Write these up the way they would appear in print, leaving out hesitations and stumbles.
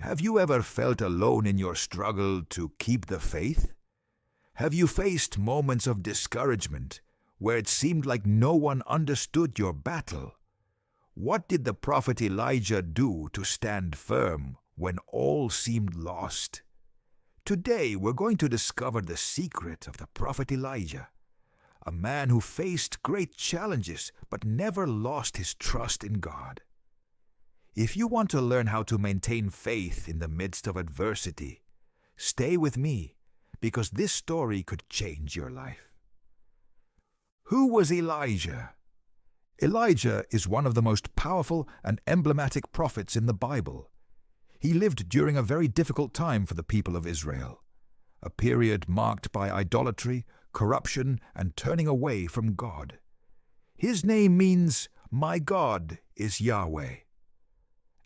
Have you ever felt alone in your struggle to keep the faith? Have you faced moments of discouragement where it seemed like no one understood your battle? What did the prophet Elijah do to stand firm when all seemed lost? Today we're going to discover the secret of the prophet Elijah, a man who faced great challenges but never lost his trust in God. If you want to learn how to maintain faith in the midst of adversity, stay with me, because this story could change your life. Who was Elijah? Elijah is one of the most powerful and emblematic prophets in the Bible. He lived during a very difficult time for the people of Israel, a period marked by idolatry, corruption, and turning away from God. His name means, "My God is Yahweh."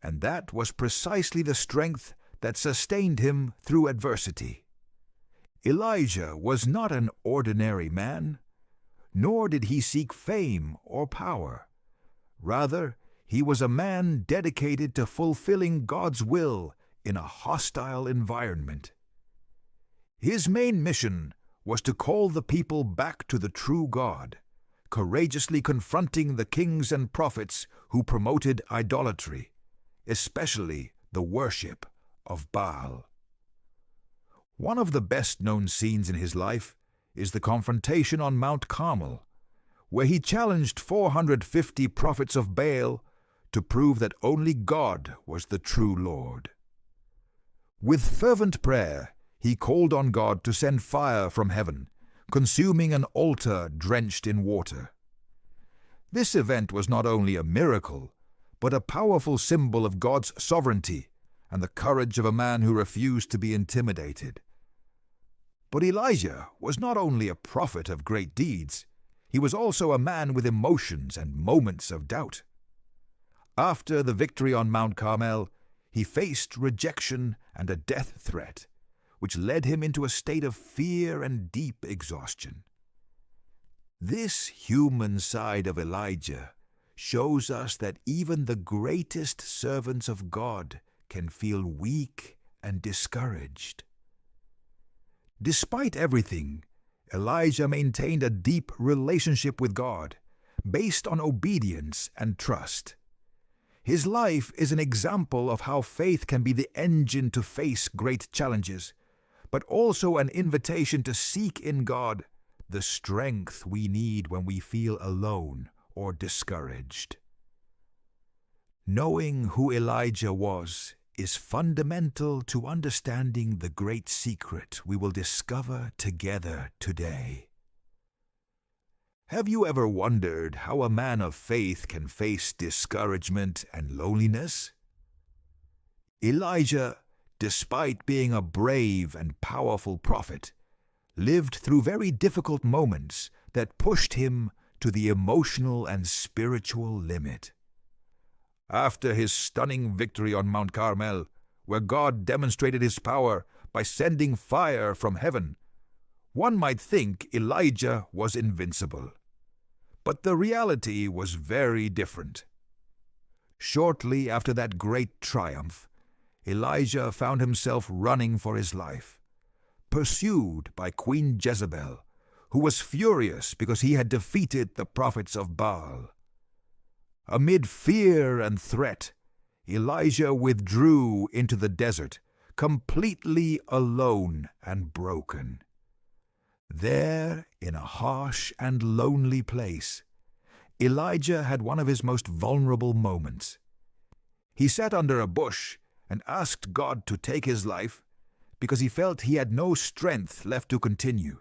And that was precisely the strength that sustained him through adversity. Elijah was not an ordinary man, nor did he seek fame or power. Rather, he was a man dedicated to fulfilling God's will in a hostile environment. His main mission was to call the people back to the true God, courageously confronting the kings and prophets who promoted idolatry, especially the worship of Baal. One of the best-known scenes in his life is the confrontation on Mount Carmel, where he challenged 450 prophets of Baal to prove that only God was the true Lord. With fervent prayer, he called on God to send fire from heaven, consuming an altar drenched in water. This event was not only a miracle, but a powerful symbol of God's sovereignty and the courage of a man who refused to be intimidated. But Elijah was not only a prophet of great deeds, he was also a man with emotions and moments of doubt. After the victory on Mount Carmel, he faced rejection and a death threat, which led him into a state of fear and deep exhaustion. This human side of Elijah shows us that even the greatest servants of God can feel weak and discouraged. Despite everything, Elijah maintained a deep relationship with God, based on obedience and trust. His life is an example of how faith can be the engine to face great challenges, but also an invitation to seek in God the strength we need when we feel alone or discouraged. Knowing who Elijah was is fundamental to understanding the great secret we will discover together today. Have you ever wondered how a man of faith can face discouragement and loneliness? Elijah, despite being a brave and powerful prophet, lived through very difficult moments that pushed him to the emotional and spiritual limit. After his stunning victory on Mount Carmel, where God demonstrated his power by sending fire from heaven, one might think Elijah was invincible. But the reality was very different. Shortly after that great triumph, Elijah found himself running for his life, pursued by Queen Jezebel, who was furious because he had defeated the prophets of Baal. Amid fear and threat, Elijah withdrew into the desert, completely alone and broken. There, in a harsh and lonely place, Elijah had one of his most vulnerable moments. He sat under a bush and asked God to take his life because he felt he had no strength left to continue.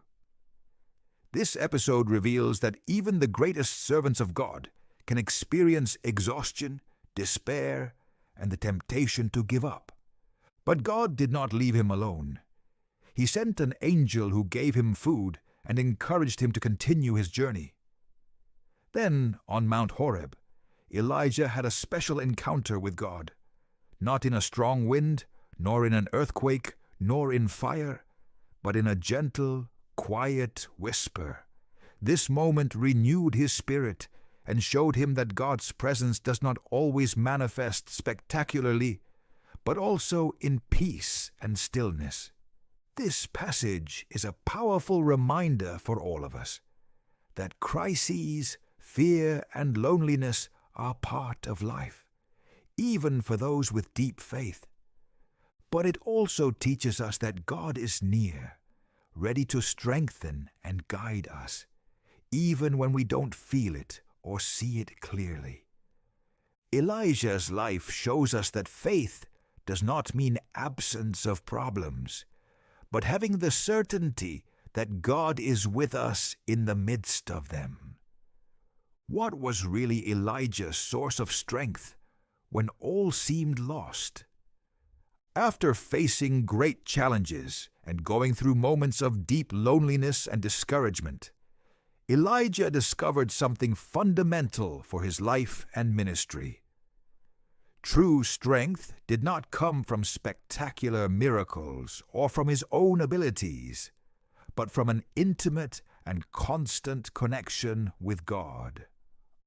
This episode reveals that even the greatest servants of God can experience exhaustion, despair, and the temptation to give up. But God did not leave him alone. He sent an angel who gave him food and encouraged him to continue his journey. Then, on Mount Horeb, Elijah had a special encounter with God, not in a strong wind, nor in an earthquake, nor in fire, but in a gentle, quiet whisper. This moment renewed his spirit and showed him that God's presence does not always manifest spectacularly, but also in peace and stillness. This passage is a powerful reminder for all of us that crises, fear, and loneliness are part of life, even for those with deep faith. But it also teaches us that God is near, ready to strengthen and guide us, even when we don't feel it or see it clearly. Elijah's life shows us that faith does not mean absence of problems, but having the certainty that God is with us in the midst of them. What was really Elijah's source of strength when all seemed lost? After facing great challenges and going through moments of deep loneliness and discouragement, Elijah discovered something fundamental for his life and ministry. True strength did not come from spectacular miracles or from his own abilities, but from an intimate and constant connection with God.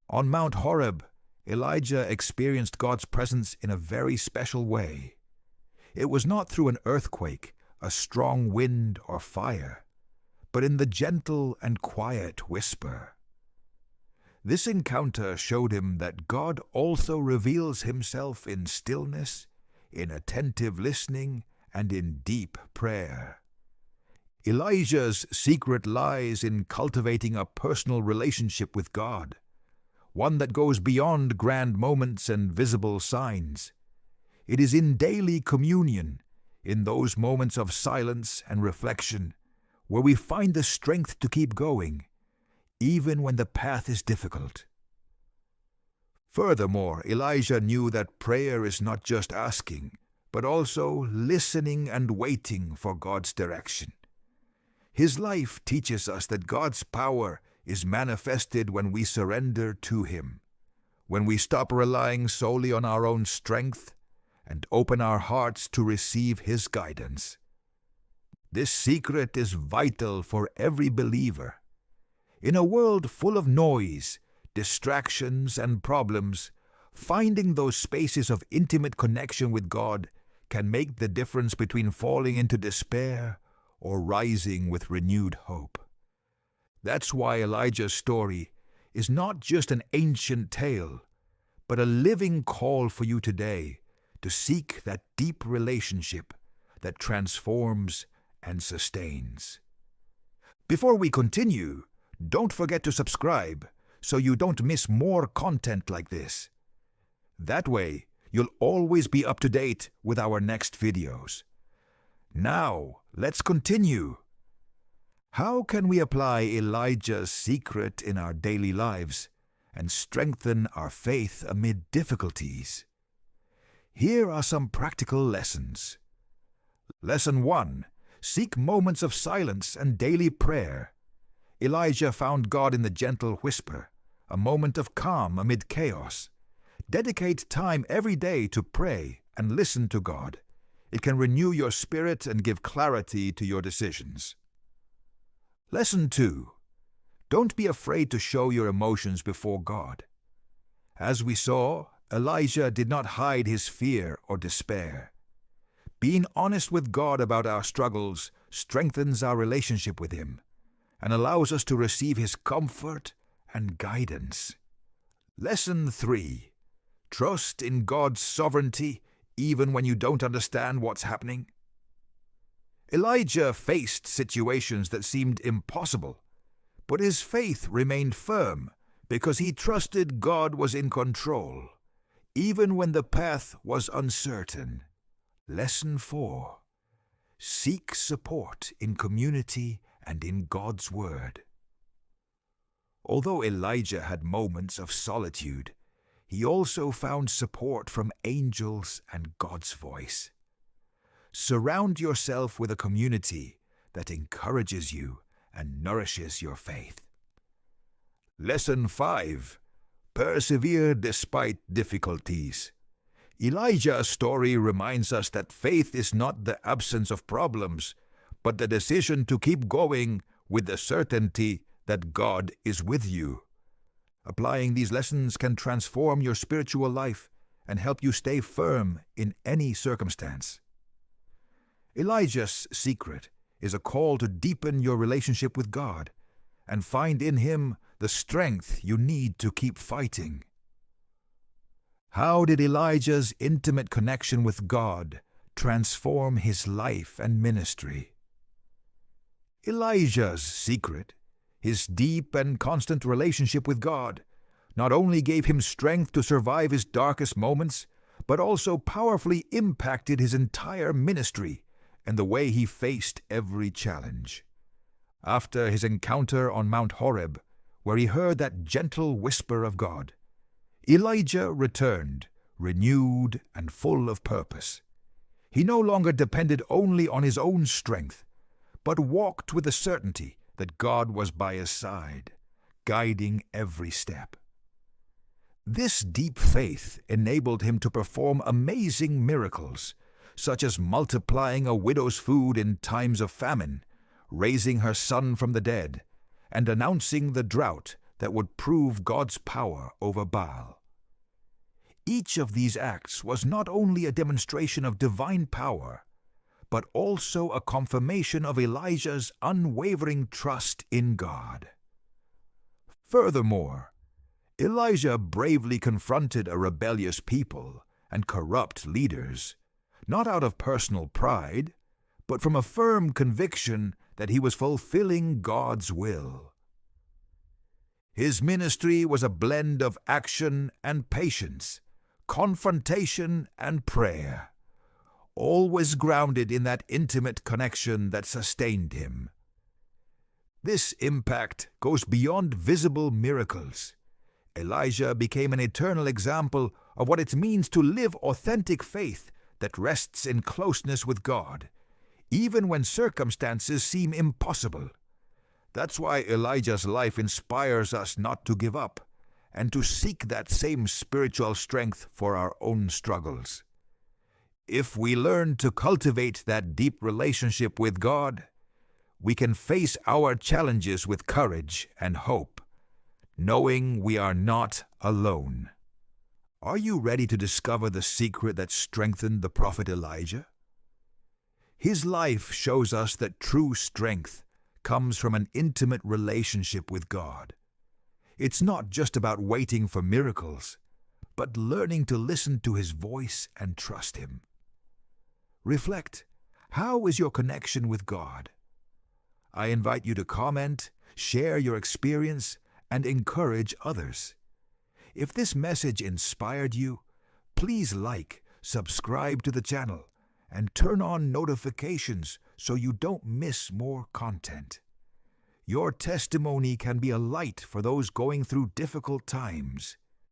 On Mount Horeb, Elijah experienced God's presence in a very special way. It was not through an earthquake, a strong wind, or fire, but in the gentle and quiet whisper. This encounter showed him that God also reveals himself in stillness, in attentive listening, and in deep prayer. Elijah's secret lies in cultivating a personal relationship with God, one that goes beyond grand moments and visible signs. It is in daily communion, in those moments of silence and reflection, where we find the strength to keep going, even when the path is difficult. Furthermore, Elijah knew that prayer is not just asking, but also listening and waiting for God's direction. His life teaches us that God's power is manifested when we surrender to Him, when we stop relying solely on our own strength and open our hearts to receive His guidance. This secret is vital for every believer. In a world full of noise, distractions, and problems, finding those spaces of intimate connection with God can make the difference between falling into despair or rising with renewed hope. That's why Elijah's story is not just an ancient tale, but a living call for you today to seek that deep relationship that transforms and sustains. Before we continue, don't forget to subscribe so you don't miss more content like this. That way, you'll always be up to date with our next videos. Now, let's continue. How can we apply Elijah's secret in our daily lives and strengthen our faith amid difficulties? Here are some practical lessons. Lesson 1. Seek moments of silence and daily prayer. Elijah found God in the gentle whisper, a moment of calm amid chaos. Dedicate time every day to pray and listen to God. It can renew your spirit and give clarity to your decisions. Lesson 2. Don't be afraid to show your emotions before God. As we saw, Elijah did not hide his fear or despair. Being honest with God about our struggles strengthens our relationship with Him and allows us to receive His comfort and guidance. Lesson 3. Trust in God's sovereignty even when you don't understand what's happening. Elijah faced situations that seemed impossible, but his faith remained firm because he trusted God was in control, even when the path was uncertain. Lesson 4. Seek support in community and in God's Word. Although Elijah had moments of solitude, he also found support from angels and God's voice. Surround yourself with a community that encourages you and nourishes your faith. Lesson 5. Persevere despite difficulties. Elijah's story reminds us that faith is not the absence of problems, but the decision to keep going with the certainty that God is with you. Applying these lessons can transform your spiritual life and help you stay firm in any circumstance. Elijah's secret is a call to deepen your relationship with God and find in Him the strength you need to keep fighting. How did Elijah's intimate connection with God transform his life and ministry? Elijah's secret, his deep and constant relationship with God, not only gave him strength to survive his darkest moments, but also powerfully impacted his entire ministry and the way he faced every challenge. After his encounter on Mount Horeb, where he heard that gentle whisper of God, Elijah returned, renewed and full of purpose. He no longer depended only on his own strength, but walked with the certainty that God was by his side, guiding every step. This deep faith enabled him to perform amazing miracles, such as multiplying a widow's food in times of famine, raising her son from the dead, and announcing the drought that would prove God's power over Baal. Each of these acts was not only a demonstration of divine power, but also a confirmation of Elijah's unwavering trust in God. Furthermore, Elijah bravely confronted a rebellious people and corrupt leaders, not out of personal pride, but from a firm conviction that he was fulfilling God's will. His ministry was a blend of action and patience, confrontation and prayer, always grounded in that intimate connection that sustained him. This impact goes beyond visible miracles. Elijah became an eternal example of what it means to live authentic faith that rests in closeness with God, even when circumstances seem impossible. That's why Elijah's life inspires us not to give up and to seek that same spiritual strength for our own struggles. If we learn to cultivate that deep relationship with God, we can face our challenges with courage and hope, knowing we are not alone. Are you ready to discover the secret that strengthened the prophet Elijah? His life shows us that true strength comes from an intimate relationship with God. It's not just about waiting for miracles, but learning to listen to His voice and trust Him. Reflect, how is your connection with God? I invite you to comment, share your experience, and encourage others. If this message inspired you, please like, subscribe to the channel, and turn on notifications so you don't miss more content. Your testimony can be a light for those going through difficult times.